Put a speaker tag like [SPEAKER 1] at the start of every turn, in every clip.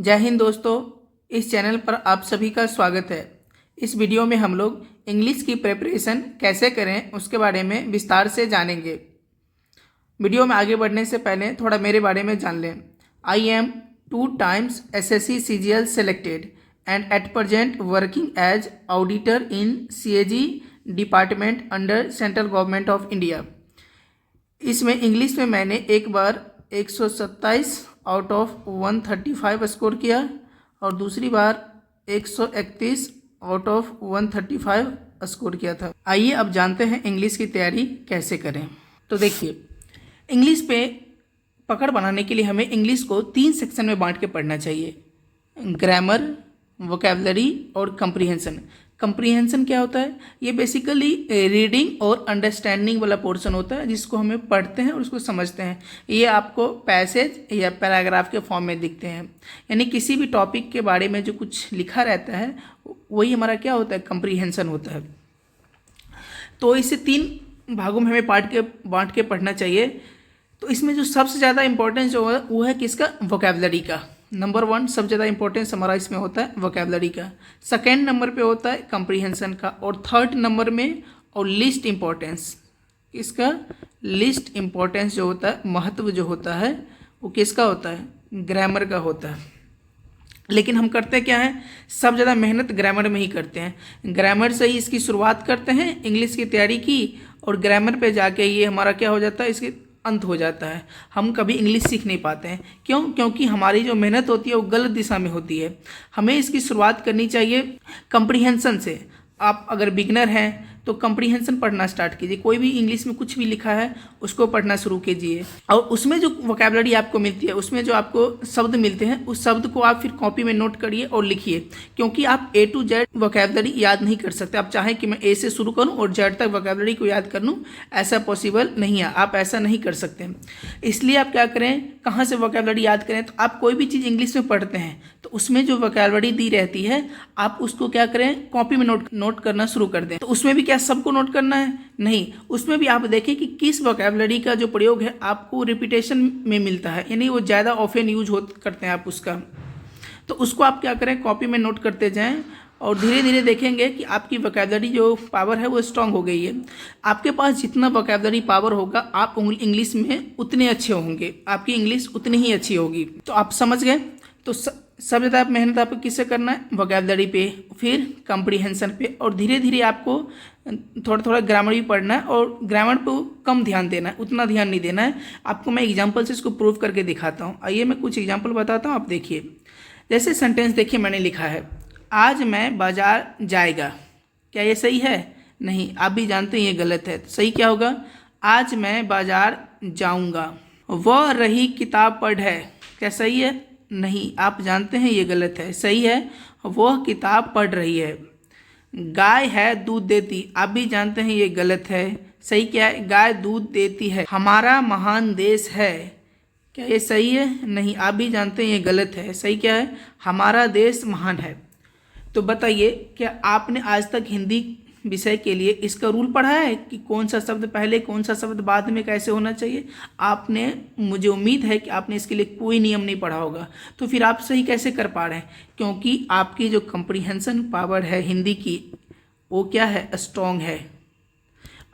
[SPEAKER 1] जय हिंद दोस्तों, इस चैनल पर आप सभी का स्वागत है। इस वीडियो में हम लोग इंग्लिश की प्रिपरेशन कैसे करें उसके बारे में विस्तार से जानेंगे। वीडियो में आगे बढ़ने से पहले थोड़ा मेरे बारे में जान लें। I am 2 times SSC CGL selected and at present working as auditor in CAG department under central government of India. इसमें इंग्लिश में मैंने एक बार 127 आउट ऑफ 135 स्कोर किया और दूसरी बार 131 आउट ऑफ 135 स्कोर किया था। आइए अब जानते हैं इंग्लिश की तैयारी कैसे करें। तो देखिए, इंग्लिश पे पकड़ बनाने के लिए हमें इंग्लिश को 3 सेक्शन में बांट के पढ़ना चाहिए। ग्रामर, वोकैबुलरी और कंप्रीहेंशन। कंप्रीहेंशन क्या होता है? ये बेसिकली रीडिंग और अंडरस्टैंडिंग वाला पोर्शन होता है जिसको हमें पढ़ते हैं और उसको समझते हैं। ये आपको पैसेज या पैराग्राफ के फॉर्म में दिखते हैं, यानी किसी भी टॉपिक के बारे में जो कुछ लिखा रहता है वही हमारा क्या होता है? कंप्रीहेंशन होता है। तो इसे 3 भागों में हमें बांट के पढ़ना चाहिए। तो इसमें जो सबसे ज़्यादा इंपॉर्टेंस जो है वो है किसका? वोकैबुलरी का। नंबर 1 सबसे ज़्यादा इंपॉर्टेंस हमारा इसमें होता है वोकैबुलरी का। सेकेंड नंबर पे होता है कंप्रीहेंशन का और थर्ड नंबर में और लीस्ट इंपॉर्टेंस, इसका लीस्ट इंपॉर्टेंस जो होता है, महत्व जो होता है वो किसका होता है? ग्रामर का होता है। लेकिन हम करते क्या है? सब ज़्यादा मेहनत ग्रामर में ही करते हैं। ग्रामर से ही इसकी शुरुआत करते हैं इंग्लिश की तैयारी की और ग्रामर पे जाके ये हमारा क्या हो जाता है? इसके अंत हो जाता है। हम कभी इंग्लिश सीख नहीं पाते हैं। क्यों? क्योंकि हमारी जो मेहनत होती है वो गलत दिशा में होती है। हमें इसकी शुरुआत करनी चाहिए कंप्रीहेंशन से। आप अगर बिगनर हैं तो कंप्रीहेंशन पढ़ना स्टार्ट कीजिए। कोई भी इंग्लिश में कुछ भी लिखा है उसको पढ़ना शुरू कीजिए और उसमें जो वोकैबुलरी आपको मिलती है, उसमें जो आपको शब्द मिलते हैं, उस शब्द को आप फिर कॉपी में नोट करिए और लिखिए। क्योंकि आप A to Z वोकैबुलरी याद नहीं कर सकते। आप चाहें कि मैं A से शुरू करूं और Z तक वोकैबुलरी को याद कर लूं, ऐसा पॉसिबल नहीं है। आप ऐसा नहीं कर सकते। इसलिए आप क्या करें, कहाँ से वोकैबुलरी याद करें? तो आप कोई भी चीज़ इंग्लिश में पढ़ते हैं तो उसमें जो वोकैबुलरी दी रहती है आप उसको क्या करें? कॉपी में नोट करना शुरू कर दें। तो उसमें भी क्या सबको नोट करना है? नहीं, उसमें भी आप देखें कि किस वोकैबुलरी का जो प्रयोग है आपको रिपीटेशन में मिलता है, यानी वो ज़्यादा ऑफन यूज करते हैं आप उसका। तो उसको आप क्या करें? कॉपी में नोट करते जाएं और धीरे धीरे देखेंगे कि आपकी वोकैबुलरी जो पावर है वो स्ट्रांग हो गई है। आपके पास जितना वोकैबुलरी पावर होगा आप इंग्लिश में उतने अच्छे होंगे, आपकी इंग्लिश उतनी ही अच्छी होगी। तो आप समझ गए। तो सब ज़्यादा मेहनत आपको किससे करना है? वोकैबुलरी पे, फिर कंप्रीहेंशन पे और धीरे धीरे आपको थोड़ा थोड़ा ग्रामर भी पढ़ना है और ग्रामर पे कम ध्यान देना है, उतना ध्यान नहीं देना है। आपको मैं एग्जांपल से इसको प्रूव करके दिखाता हूँ। आइए मैं कुछ एग्जांपल बताता हूँ, आप देखिए। जैसे सेंटेंस देखिए, मैंने लिखा है आज मैं बाजार जाएगा। क्या ये सही है? नहीं, आप भी जानते हैं ये गलत है। तो सही क्या होगा? आज मैं बाजार जाऊँगा। वह रही किताब पढ़े। क्या सही है? नहीं, आप जानते हैं ये गलत है। सही है, वह किताब पढ़ रही है। गाय है दूध देती। आप भी जानते हैं ये गलत है। सही क्या है? गाय दूध देती है। हमारा महान देश है। क्या ये सही है? नहीं, आप भी जानते हैं ये गलत है। सही क्या है? हमारा देश महान है। तो बताइए, क्या आपने आज तक हिंदी विषय के लिए इसका रूल पढ़ा है कि कौन सा शब्द पहले कौन सा शब्द बाद में कैसे होना चाहिए? आपने, मुझे उम्मीद है कि आपने इसके लिए कोई नियम नहीं पढ़ा होगा। तो फिर आप सही कैसे कर पा रहे हैं? क्योंकि आपकी जो कंप्रीहेंशन पावर है हिंदी की वो क्या है? स्ट्रॉन्ग है।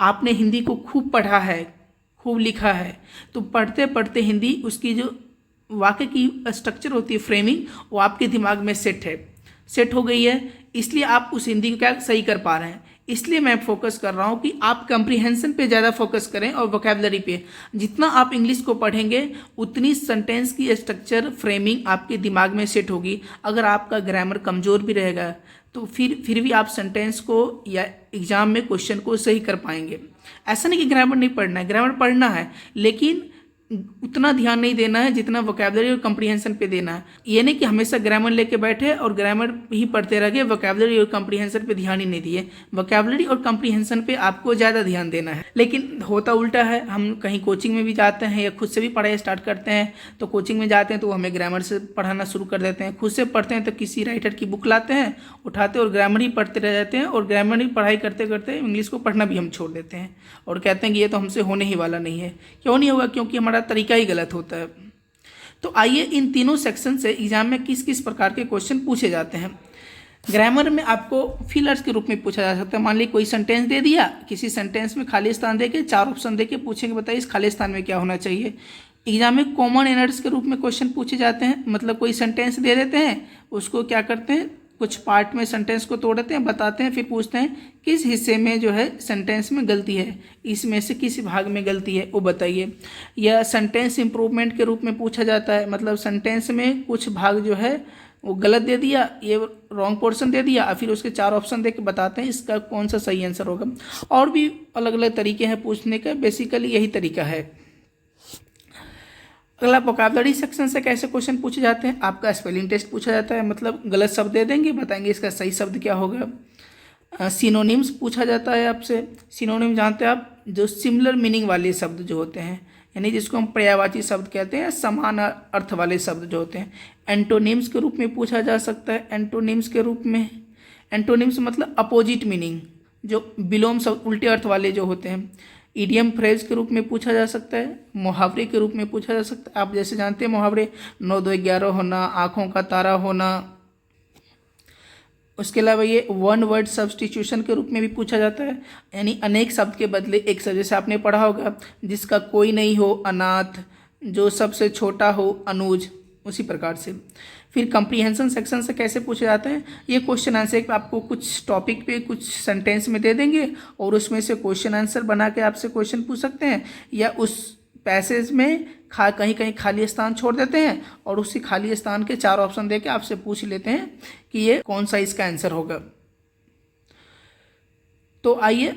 [SPEAKER 1] आपने हिंदी को खूब पढ़ा है, खूब लिखा है। तो पढ़ते पढ़ते हिंदी, उसकी जो वाक्य की स्ट्रक्चर होती है, फ्रेमिंग, वो आपके दिमाग में सेट हो गई है। इसलिए आप उस हिंदी को क्या सही कर पा रहे हैं। इसलिए मैं फोकस कर रहा हूँ कि आप कंप्रीहेंशन पे ज़्यादा फोकस करें और वोकैबुलरी पे। जितना आप इंग्लिश को पढ़ेंगे उतनी सेंटेंस की स्ट्रक्चर, फ्रेमिंग आपके दिमाग में सेट होगी। अगर आपका ग्रामर कमज़ोर भी रहेगा तो फिर भी आप सेंटेंस को या एग्ज़ाम में क्वेश्चन को सही कर पाएंगे। ऐसा नहीं कि ग्रामर नहीं पढ़ना है, ग्रामर पढ़ना है, लेकिन उतना ध्यान नहीं देना है जितना वोकैबुलरी और कंप्रीहेंशन पे देना है। ये नहीं कि हमेशा ग्रामर लेके बैठे और ग्रामर ही पढ़ते रह गए, वोकैबुलरी और कंप्रीहेंशन पे ध्यान ही नहीं दिए। वोकैबुलरी और कंप्रीहेंशन पे आपको ज़्यादा ध्यान देना है। लेकिन होता उल्टा है, हम कहीं कोचिंग में भी जाते हैं या खुद से भी पढ़ाई स्टार्ट करते हैं। तो कोचिंग में जाते हैं तो वो हमें ग्रामर से पढ़ाना शुरू कर देते हैं। खुद से पढ़ते हैं तो किसी राइटर की बुक लाते हैं, उठाते और ग्रामर ही पढ़ते रह जाते हैं और ग्रामर ही पढ़ाई करते करते इंग्लिश को पढ़ना भी हम छोड़ देते हैं और कहते हैं कि ये तो हमसे होने ही वाला नहीं है। क्यों नहीं होगा? क्योंकि हमारा तरीका ही गलत होता है। तो आइए इन तीनों सेक्शन से एग्जाम में किस किस प्रकार के क्वेश्चन पूछे जाते हैं। ग्रामर में आपको फिलर्स के रूप में पूछा जा सकता है। मान लीजिए कोई सेंटेंस दे दिया, किसी सेंटेंस में खाली स्थान देके 4 ऑप्शन देके पूछेंगे बताइए इस खाली स्थान में क्या होना चाहिए। एग्जाम में कॉमन एरर्स के रूप में क्वेश्चन पूछे जाते हैं, मतलब कोई सेंटेंस दे देते हैं, उसको क्या करते हैं कुछ पार्ट में सेंटेंस को तोड़ देते हैं, बताते हैं, फिर पूछते हैं किस हिस्से में जो है सेंटेंस में गलती है, इसमें से किस भाग में गलती है वो बताइए। या सेंटेंस इंप्रूवमेंट के रूप में पूछा जाता है, मतलब सेंटेंस में कुछ भाग जो है वो गलत दे दिया, ये रॉन्ग पोर्शन दे दिया, फिर उसके 4 ऑप्शन दे के बताते हैं इसका कौन सा सही आंसर होगा। और भी अलग अलग तरीके हैं पूछने का, बेसिकली यही तरीका है। अगला वोकैबुलरी सेक्शन से कैसे क्वेश्चन पूछे जाते हैं। आपका स्पेलिंग टेस्ट पूछा जाता है, मतलब गलत शब्द दे देंगे, बताएंगे इसका सही शब्द क्या होगा। सिनोनिम्स पूछा जाता है आपसे। सिनोनिम जानते हैं आप, जो सिमिलर मीनिंग वाले शब्द जो होते हैं, यानी जिसको हम पर्यायवाची शब्द कहते हैं, समान अर्थ वाले शब्द जो होते हैं। एंटोनिम्स के रूप में पूछा जा सकता है। एंटोनिम्स के रूप में, एंटोनिम्स मतलब अपोजिट मीनिंग, जो विलोम शब्द उल्टे अर्थ वाले जो होते हैं। इडियम फ्रेज के रूप में पूछा जा सकता है। मुहावरे के रूप में पूछा जा सकता है। आप जैसे जानते हैं मुहावरे 9 2 11 होना, आँखों का तारा होना। उसके अलावा ये वन वर्ड सब्स्टिट्यूशन के रूप में भी पूछा जाता है, यानी अनेक शब्द के बदले एक शब्द। जैसे आपने पढ़ा होगा, जिसका कोई नहीं हो अनाथ, जो सबसे छोटा हो अनुज, उसी प्रकार से। फिर कंप्रीहेंशन सेक्शन से कैसे पूछे जाते हैं। ये क्वेश्चन आंसर आपको कुछ टॉपिक पे कुछ सेंटेंस में दे देंगे और उसमें से क्वेश्चन आंसर बना के आपसे क्वेश्चन पूछ सकते हैं, या उस पैसेज में कहीं कहीं खाली स्थान छोड़ देते हैं और उसी खाली स्थान के 4 ऑप्शन दे के आपसे पूछ लेते हैं कि ये कौन सा इसका आंसर होगा। तो आइए,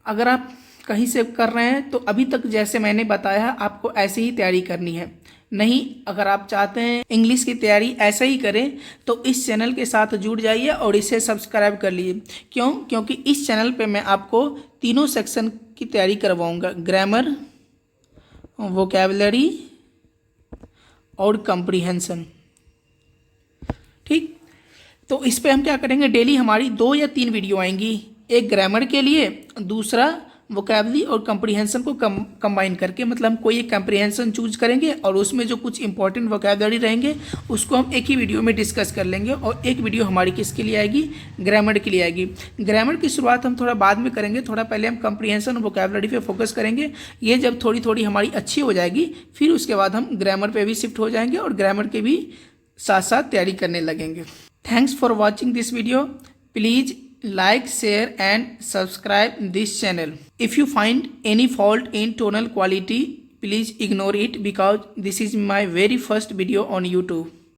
[SPEAKER 1] अगर आप कहीं से कर रहे हैं तो अभी तक जैसे मैंने बताया आपको ऐसे ही तैयारी करनी है। नहीं, अगर आप चाहते हैं इंग्लिश की तैयारी ऐसे ही करें तो इस चैनल के साथ जुड़ जाइए और इसे सब्सक्राइब कर लीजिए। क्यों? क्योंकि इस चैनल पे मैं आपको तीनों सेक्शन की तैयारी करवाऊंगा, ग्रामर, वोकैबुलरी और कंप्रीहेंशन। ठीक, तो इस पे हम क्या करेंगे, डेली हमारी 2 या 3 वीडियो आएंगी, एक ग्रामर के लिए, दूसरा वोकैबुलरी और कंप्रीहेंशन को कंबाइन करके, मतलब हम कोई एक कंप्रीहेंशन चूज करेंगे और उसमें जो कुछ इंपॉर्टेंट वोकैबुलरी रहेंगे उसको हम एक ही वीडियो में डिस्कस कर लेंगे। और एक वीडियो हमारी किसके लिए आएगी, ग्रामर के लिए आएगी। ग्रामर की शुरुआत हम थोड़ा बाद में करेंगे, थोड़ा पहले हम कंप्रीहेंशन और वोकैबुलरी पे फोकस करेंगे। ये जब थोड़ी थोड़ी हमारी अच्छी हो जाएगी फिर उसके बाद हम ग्रामर पे भी शिफ्ट हो जाएंगे और ग्रामर के भी साथ साथ तैयारी करने लगेंगे। Thanks for watching this video. Please like, share and subscribe this channel. If you find any fault in tonal quality, please ignore it because this is my very first video on YouTube.